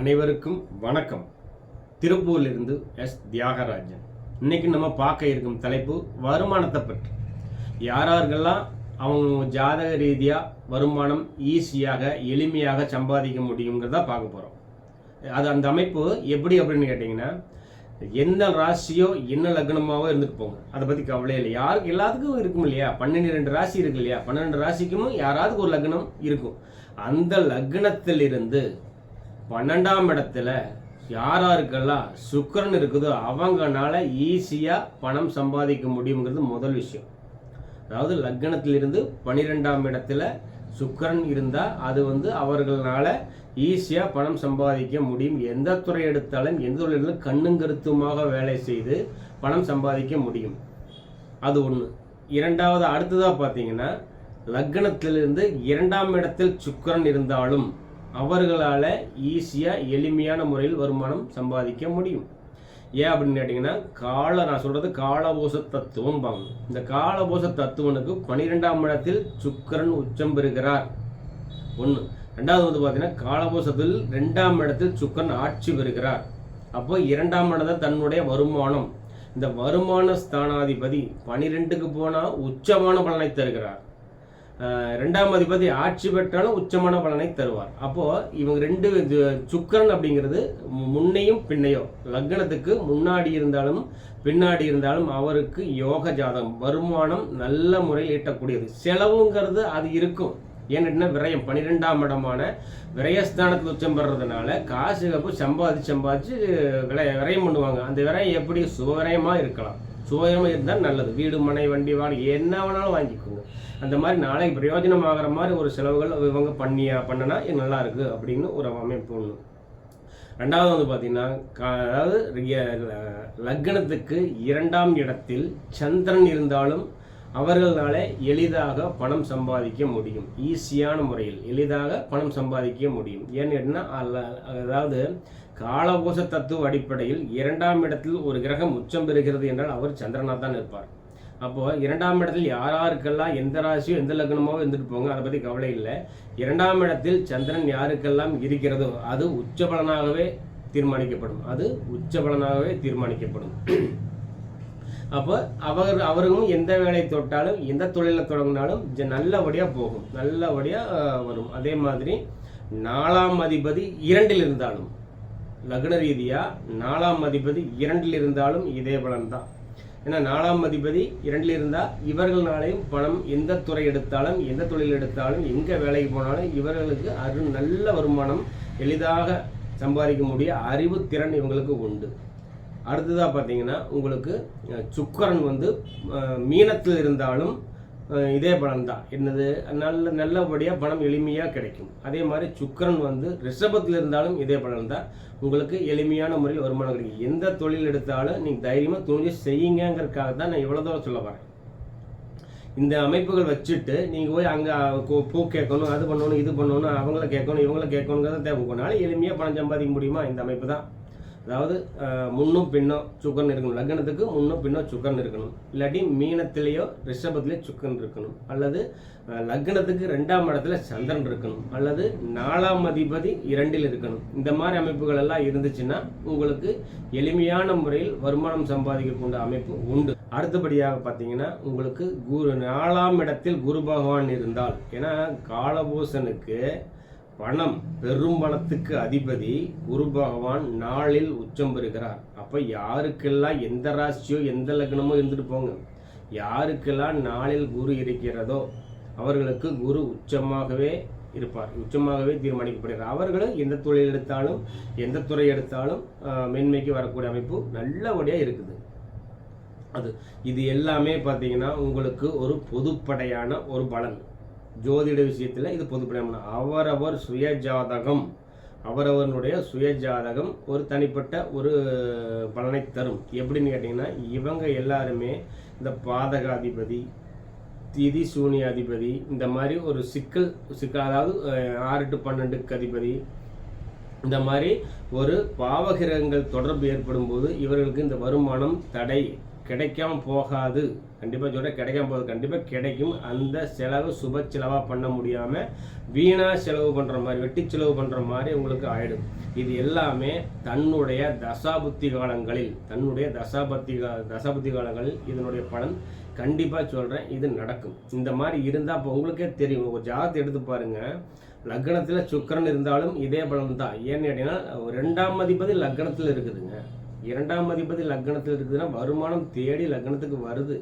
அனைவருக்கும் வணக்கம். திருப்பூரிலிருந்து எஸ் தியாகராஜன். இன்னைக்கு நம்ம பார்க்க இருக்கும் தலைப்பு வருமானத்தை பற்றி. யாரெல்லாம் அவங்க ஜாதக ரீதியாக வருமானம் ஈஸியாக எளிமையாக சம்பாதிக்க முடியுங்கிறத பார்க்க போகிறோம். அது அந்த அமைப்பு எப்படி அப்படின்னு கேட்டிங்கன்னா, எந்த ராசியோ என்ன லக்னமாவோ இருந்துட்டு போங்க, அதை பற்றி கவலை இல்லை. யாருக்கு எல்லாத்துக்கும் இருக்கும் இல்லையா, 12 ராசி இருக்கு இல்லையா, 12 ராசிக்கும் யாராவது ஒரு லக்னம் இருக்கும். அந்த லக்னத்திலிருந்து 12ஆம் இடத்துல யாராருக்கெல்லாம் சுக்கிரன் இருக்குதோ அவங்கனால ஈஸியாக பணம் சம்பாதிக்க முடியுங்கிறது முதல் விஷயம். அதாவது லக்னத்திலிருந்து 12ஆம் இடத்துல சுக்கிரன் இருந்தால் அது அவர்களால ஈஸியாக பணம் சம்பாதிக்க முடியும். எந்த துறை எடுத்தாலும் எந்த தொழிலும் கண்ணும் கருத்துமாக வேலை செய்து பணம் சம்பாதிக்க முடியும். அது ஒன்று. இரண்டாவது, அடுத்ததாக பார்த்தீங்கன்னா, லக்னத்திலிருந்து 2ஆம் இடத்தில் சுக்கிரன் இருந்தாலும் அவர்களால் ஈஸியாக எளிமையான முறையில் வருமானம் சம்பாதிக்க முடியும். ஏன் அப்படின்னு கேட்டிங்கன்னா, நான் சொல்கிறது காலபோச தத்துவம் பாங்க. இந்த காலபோச தத்துவனுக்கு 12ஆம் இடத்தில் சுக்கிரன் உச்சம் பெறுகிறார். ஒன்று. ரெண்டாவது பார்த்தீங்கன்னா, காலபோசத்தில் 2ஆம் இடத்தில் சுக்கிரன் ஆட்சி பெறுகிறார். அப்போ 2ஆம் இடம் தன்னுடைய வருமானம். இந்த வருமான ஸ்தானாதிபதி 12க்கு போனால் உச்சமான பலனை தருகிறார். 2ஆம் அதிபதி ஆட்சி பெற்றாலும் உச்சமான பலனை தருவார். அப்போது இவங்க ரெண்டு சுக்கிரன் அப்படிங்கிறது முன்னையும் பின்னையோ, லக்னத்துக்கு முன்னாடி இருந்தாலும் பின்னாடி இருந்தாலும் அவருக்கு யோக ஜாதகம், வருமானம் நல்ல முறையில் ஈட்டக்கூடியது. செலவுங்கிறது அது இருக்கும். ஏன்னா விரயம், 12ஆம் இடமான விரயஸ்தானத்தில் உச்சம் பெறதுனால காசு கப்பு சம்பாதிச்சு விரயம் பண்ணுவாங்க. அந்த விரயம் எப்படி சுவரயமாக இருக்கலாம். சுவரமாக இருந்தால் நல்லது. வீடு மனை வண்டி வாடகை என்ன வேணாலும் வாங்கிக்கோங்க. அந்த மாதிரி நாளைக்கு பிரயோஜனமாகிற மாதிரி ஒரு செலவுகள் இவங்க பண்ணினா நல்லா இருக்கு அப்படின்னு ஒரு அமைப்பு ஒன்று. ரெண்டாவது பார்த்தீங்கன்னா, அதாவது லக்னத்துக்கு 2ஆம் இடத்தில் சந்திரன் இருந்தாலும் அவர்களால எளிதாக பணம் சம்பாதிக்க முடியும். ஈஸியான முறையில் எளிதாக பணம் சம்பாதிக்க முடியும். ஏன்னா, அதாவது காலபோச தத்துவ அடிப்படையில் 2ஆம் இடத்தில் ஒரு கிரகம் உச்சம் பெறுகிறது என்றால் அவர் சந்திரனாக தான் இருப்பார். அப்போது 2ஆம் இடத்தில் யாருக்கெல்லாம் எந்த ராசியோ எந்த லக்னமோ இருந்துட்டு போங்க, அதை பற்றி கவலை இல்லை. 2ஆம் இடத்தில் சந்திரன் யாருக்கெல்லாம் இருக்கிறதோ அது உச்சபலனாகவே தீர்மானிக்கப்படும். அப்போ அவர்களும் எந்த வேலை தொட்டாலும் எந்த தொழிலை தொடங்கினாலும் நல்லபடியாக போகும், நல்லபடியாக வரும். அதே மாதிரி 4ஆம் அதிபதி 2இல் இருந்தாலும், லக்ன ரீதியாக 4ஆம் அதிபதி 2இல் இருந்தாலும் இதே பலன் தான். ஏன்னா 4ஆம் அதிபதி 2இல் இருந்தால் இவர்களாலையும் பணம் எந்த துறை எடுத்தாலும் எந்த தொழில் எடுத்தாலும் எங்கே வேலைக்கு போனாலும் இவர்களுக்கு நல்ல வருமானம் எளிதாக சம்பாதிக்க முடிய அறிவு திறன் இவங்களுக்கு உண்டு. அடுத்ததாக பார்த்தீங்கன்னா, உங்களுக்கு சுக்கிரன் மீனத்தில் இருந்தாலும் இதே பலன் தான். என்னது, நல்லபடியாக பணம் எளிமையாக கிடைக்கும். அதே மாதிரி சுக்கிரன் ரிஷபத்தில் இருந்தாலும் இதே பலன் தான். உங்களுக்கு எளிமையான முறையில் வருமானம் கிடைக்கும். எந்த தொழில் எடுத்தாலும் நீங்கள் தைரியமாக துணிஞ்சு செய்யுங்கிறதுக்காக தான் நான் இவ்வளோ தூரம் சொல்ல வரேன். இந்த அமைப்புகள் வச்சுட்டு நீங்கள் போய் அங்கே பூ கேட்கணும், அது பண்ணணும், இது பண்ணணும், அவங்கள கேட்கணும், இவங்கள கேட்கணுங்கிறத தேவை. உங்களால் எளிமையாக பணம் சம்பாதிக்க முடியுமா? இந்த அமைப்பு தான். அதாவது முன்னும் பின்னும் சுக்கரன் இருக்கணும். லக்னத்துக்கு முன்னும் பின்னும் சுக்கரன் இருக்கணும். இல்லாட்டி மீனத்திலேயோ ரிஷபத்திலேயோ சுக்கரன் இருக்கணும். அல்லது லக்னத்துக்கு 2ஆம் இடத்துல சந்திரன் இருக்கணும். அல்லது 4ஆம் அதிபதி 2இல் இருக்கணும். இந்த மாதிரி அமைப்புகள் எல்லாம் இருந்துச்சுன்னா உங்களுக்கு எளிமையான முறையில் வருமானம் சம்பாதிக்கக்கூடிய அமைப்பு உண்டு. அடுத்தபடியாக பார்த்தீங்கன்னா, உங்களுக்கு 4ஆம் இடத்தில் குரு பகவான் இருந்தால், ஏன்னா காலபூசனுக்கு பணம், பெரும் பணத்துக்கு அதிபதி குரு பகவான் 4இல் உச்சம் பெறுகிறார். அப்போ யாருக்கெல்லாம் எந்த ராசியோ எந்த லக்னமோ இருந்துட்டு போங்க, யாருக்கெல்லாம் 4இல் குரு இருக்கிறதோ அவர்களுக்கு குரு உச்சமாகவே இருப்பார், உச்சமாகவே தீர்மானிக்கப்படுகிறார். அவர்களும் எந்த தொழில் எடுத்தாலும் எந்த துறை எடுத்தாலும் மேன்மைக்கு வரக்கூடிய அமைப்பு நல்லபடியாக இருக்குது. இது எல்லாமே பார்த்தீங்கன்னா உங்களுக்கு ஒரு பொதுப்படையான ஒரு பலன். ஜோதிட விஷயத்தில் இது பொதுப்படையான அவரவர் சுயஜாதகம், அவரவனுடைய சுயஜாதகம் ஒரு தனிப்பட்ட ஒரு பலனை தரும். எப்படின்னு கேட்டிங்கன்னா, இவங்க எல்லாருமே இந்த பாதகாதிபதி, திதி சூனியாதிபதி, இந்த மாதிரி ஒரு சிக்கல் அதாவது 6 to 12க்கு அதிபதி, இந்த மாதிரி ஒரு பாவகிரகங்கள் தொடர்பு ஏற்படும் போது இவர்களுக்கு இந்த வருமானம் தடை கிடைக்காம போகாது. கண்டிப்பாக சொல்கிறேன், கிடைக்காம போகாது. கண்டிப்பாக கிடைக்கும். அந்த செலவு சுப செலவாக பண்ண முடியாமல் வீணாக செலவு பண்ணுற மாதிரி, வெட்டி செலவு பண்ணுற மாதிரி உங்களுக்கு ஆகிடும். இது எல்லாமே தன்னுடைய தசாபுத்தி காலங்களில் இதனுடைய பலன் கண்டிப்பாக சொல்கிறேன், இது நடக்கும். இந்த மாதிரி இருந்தால் இப்போ உங்களுக்கே தெரியும். ஒரு ஜாதகத்தை எடுத்து பாருங்கள். லக்னத்தில் சுக்கிரன் இருந்தாலும் இதே பலன் தான். ஏன்னு கேட்டிங்கன்னா 2ஆம் அதிபதி லக்னத்தில் இருக்குதுங்க. 2ஆம் அதிபதி லக்னத்தில் இருக்குதுன்னா வருமானம் தேடி லக்னத்துக்கு வருது.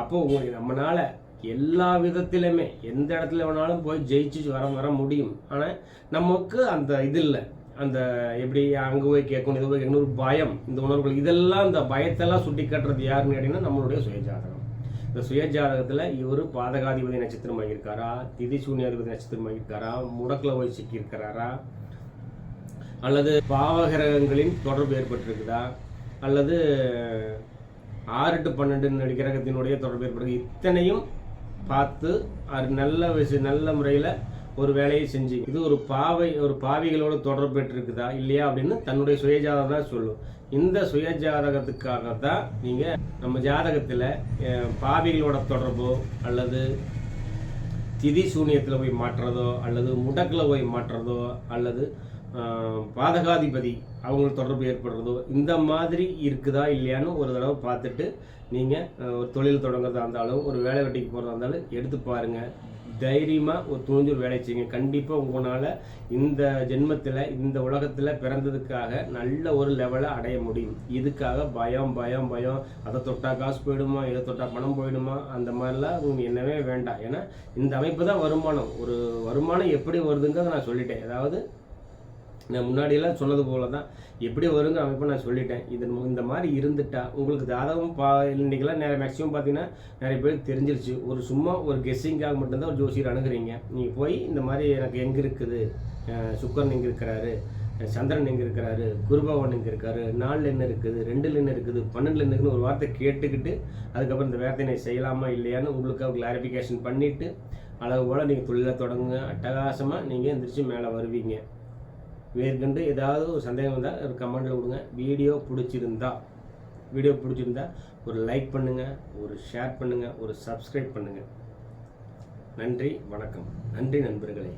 அப்போது உங்களுக்கு நம்மளால் எல்லா விதத்திலுமே எந்த இடத்துல வேணாலும் போய் ஜெயிச்சு வர முடியும். ஆனால் நமக்கு அந்த இது இல்லை. அந்த எப்படி அங்கே போய் கேட்கணும், இதை போய் கேட்கணும், ஒரு பயம், இந்த உணர்வுகள், இதெல்லாம் இந்த பயத்தெல்லாம் சுட்டி காட்டுறது யாருன்னு கேட்டிங்கன்னா நம்மளுடைய சுயஜாதகம். இந்த சுயஜாதகத்தில் இவர் பாதகாதிபதி நட்சத்திரமாக இருக்காரா, திதி சூன்யாதிபதி நட்சத்திரமாக இருக்காரா, முடக்கில் போய் சிக்கியிருக்கிறாரா, அல்லது பாவகிரகங்களின் தொடர்பு ஏற்பட்டிருக்குதா, அல்லது 6 to 12 கிரகத்தினுடைய தொடர்பு ஏற்படுது. இத்தனையும் பார்த்து அது நல்ல முறையில் ஒரு வேலையை செஞ்சு இது ஒரு பாவிகளோட தொடர்பு பெற்றிருக்குதா இல்லையா அப்படின்னு தன்னுடைய சுயஜாதகம் தான் சொல்லும். இந்த சுயஜாதகத்துக்காக தான் நீங்கள் நம்ம ஜாதகத்தில் பாவிகளோட தொடர்போ அல்லது திதி சூன்யத்தில் போய் மாற்றுறதோ அல்லது முடக்கில் போய் மாற்றுறதோ அல்லது பாதகாதிபதி அவங்களுக்கு தொடர்பு ஏற்படுறதோ இந்த மாதிரி இருக்குதா இல்லையான்னு ஒரு தடவை பார்த்துட்டு நீங்கள் ஒரு தொழில் தொடங்குறதா இருந்தாலும் ஒரு வேலை வெட்டிக்கு போகிறதா இருந்தாலும் எடுத்து பாருங்கள். தைரியமாக ஒரு துணிஞ்சு வேலை செய்யுங்க. கண்டிப்பாக உங்களால் இந்த ஜென்மத்தில் இந்த உலகத்தில் பிறந்ததுக்காக நல்ல ஒரு லெவலை அடைய முடியும். இதுக்காக பயம் அதை தொட்டால் காசு போயிடுமா, இதை தொட்டால் பணம் போயிடுமா, அந்த மாதிரிலாம் உங்களுக்கு என்னவே வேண்டாம். ஏன்னா இந்த அமைப்பு தான் வருமானம். ஒரு வருமானம் எப்படி வருதுங்கிறத நான் சொல்லிட்டேன். அதாவது நான் முன்னாடியெல்லாம் சொன்னது போல தான் எப்படி வருங்க அமைப்பை நான் சொல்லிட்டேன். இந்த மாதிரி இருந்துட்டா உங்களுக்கு ஜாதகம் இன்றைக்கெல்லாம் மேக்ஸிமம் பார்த்தீங்கன்னா நிறைய பேருக்கு தெரிஞ்சிருச்சு. சும்மா ஒரு கெஸ்ஸிங்காக மட்டும்தான் ஒரு ஜோசியர் அணுகுறீங்க. நீங்கள் போய் இந்த மாதிரி எனக்கு எங்கே இருக்குது, சுக்கரன் எங்கே இருக்கிறாரு, சந்திரன் எங்கே இருக்கிறாரு, குருபவன் எங்கே இருக்காரு, 4 என்ன இருக்குது, 2 என்ன இருக்குது, 12 என்ன இருக்குன்னு ஒரு வார்த்தை கேட்டுக்கிட்டு அதுக்கப்புறம் இந்த வேர்த்தை செய்யலாமா இல்லையான்னு உங்களுக்கு கிளாரிஃபிகேஷன் பண்ணிவிட்டு அளவு போல் நீங்கள் தொழிலை தொடங்குங்க. அட்டகாசமாக நீங்கள் எந்திரிச்சு மேலே வருவீங்க. மேற்கொண்டு ஏதாவது ஒரு சந்தேகம் வந்தால் ஒரு கமெண்டில் கொடுங்க. வீடியோ பிடிச்சிருந்தா ஒரு லைக் பண்ணுங்கள், ஒரு ஷேர் பண்ணுங்கள், ஒரு சப்ஸ்கிரைப் பண்ணுங்கள். நன்றி, வணக்கம். நன்றி நண்பர்களே.